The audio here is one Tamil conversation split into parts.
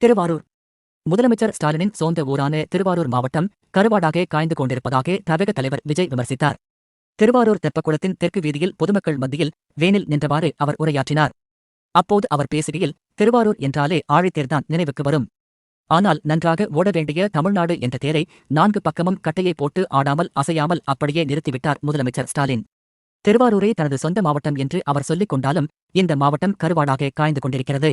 திருவாரூர். முதலமைச்சர் ஸ்டாலினின் சொந்த ஊரான திருவாரூர் மாவட்டம் கருவாடாக காய்ந்து கொண்டிருப்பதாக தவிக தலைவர் விஜய் விமர்சித்தார். திருவாரூர் தெப்பக்குளத்தின் தெற்கு வீதியில் பொதுமக்கள் மத்தியில் வேனில் நின்றவாறு அவர் உரையாற்றினார். அப்போது அவர் பேசுகையில், திருவாரூர் என்றாலே ஆழித்தேர்தான் நினைவுக்கு வரும். ஆனால் நன்றாக ஓட வேண்டிய தமிழ்நாடு என்ற தேரை 4 பக்கமும் கட்டையை போட்டு ஆடாமல் அசையாமல் அப்படியே நிறுத்திவிட்டார் முதலமைச்சர் ஸ்டாலின். திருவாரூரை தனது சொந்த மாவட்டம் என்று அவர் சொல்லிக் கொண்டாலும் இந்த மாவட்டம் கருவாடாக காய்ந்து கொண்டிருக்கிறது.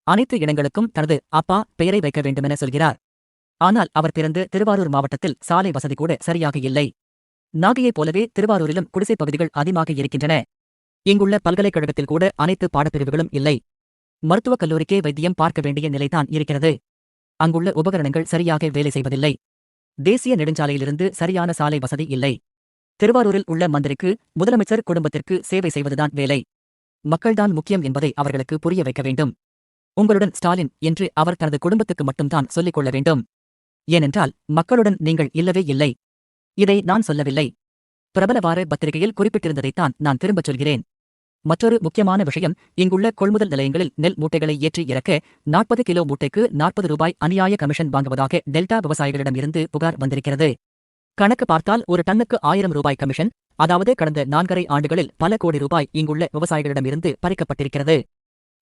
அனைத்து இடங்களுக்கும் தனது அப்பா பெயரை வைக்க வேண்டுமென சொல்கிறார். ஆனால் அவர் பிறந்து திருவாரூர் மாவட்டத்தில் சாலை வசதி கூட சரியாக இல்லை. நாகையைப் போலவே திருவாரூரிலும் குடிசைப் பகுதிகள் அதிகமாக இருக்கின்றன. இங்குள்ள பல்கலைக்கழகத்தில் கூட அனைத்து பாடப்பிரிவுகளும் இல்லை. மருத்துவக் கல்லூரிக்கே வைத்தியம் பார்க்க வேண்டிய நிலைதான் இருக்கிறது. அங்குள்ள உபகரணங்கள் சரியாக வேலை செய்வதில்லை. தேசிய நெடுஞ்சாலையிலிருந்து சரியான சாலை வசதி இல்லை. திருவாரூரில் உள்ள மந்திரிக்கு முதலமைச்சர் குடும்பத்திற்கு சேவை செய்வதுதான் வேலை. மக்கள்தான் முக்கியம் என்பதை அவர்களுக்கு புரிய வைக்க வேண்டும். உங்களுடன் ஸ்டாலின் என்று அவர் தனது குடும்பத்துக்கு மட்டும்தான் சொல்லிக் கொள்ள வேண்டும். ஏனென்றால் மக்களுடன் நீங்கள் இல்லவே இல்லை. இதை நான் சொல்லவில்லை. பிரபல வார பத்திரிகையில் குறிப்பிட்டிருந்ததைத்தான் நான் திரும்பச் சொல்கிறேன். மற்றொரு முக்கியமான விஷயம், இங்குள்ள கொள்முதல் நிலையங்களில் நெல் மூட்டைகளை ஏற்றி இறக்க 40 கிலோ மூட்டைக்கு 40 ரூபாய் அநியாய கமிஷன் வாங்குவதாக டெல்டா விவசாயிகளிடமிருந்து புகார் வந்திருக்கிறது. கணக்கு பார்த்தால் ஒரு டன்னுக்கு 1000 ரூபாய் கமிஷன், அதாவது கடந்த 4.5 ஆண்டுகளில் பல கோடி ரூபாய் இங்குள்ள விவசாயிகளிடமிருந்து பறிக்கப்பட்டிருக்கிறது.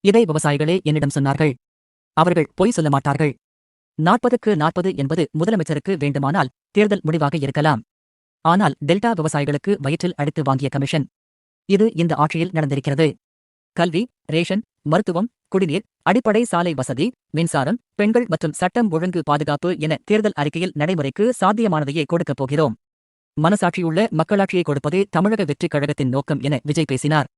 இதை விவசாயிகளே என்னிடம் சொன்னார்கள். அவர்கள் பொய் சொல்ல மாட்டார்கள். 40க்கு 40 என்பது முதலமைச்சருக்கு வேண்டுமானால் தேர்தல் முடிவாக இருக்கலாம். ஆனால் டெல்டா விவசாயிகளுக்கு வயிற்றில் அடித்து வாங்கிய கமிஷன். இது இந்த ஆட்சியில் நடந்திருக்கிறது. கல்வி, ரேஷன், மருத்துவம், குடிநீர், அடிப்படை சாலை வசதி, மின்சாரம், பெண்கள் மற்றும் சட்டம் ஒழுங்கு பாதுகாப்பு என தேர்தல் அறிக்கையில் நடைமுறைக்கு சாத்தியமானதையே கொடுக்கப் போகிறோம். மனசாட்சியுள்ள மக்களாட்சியை கொடுப்பதே தமிழக வெற்றிக் கழகத்தின் நோக்கம் என விஜய் பேசினார்.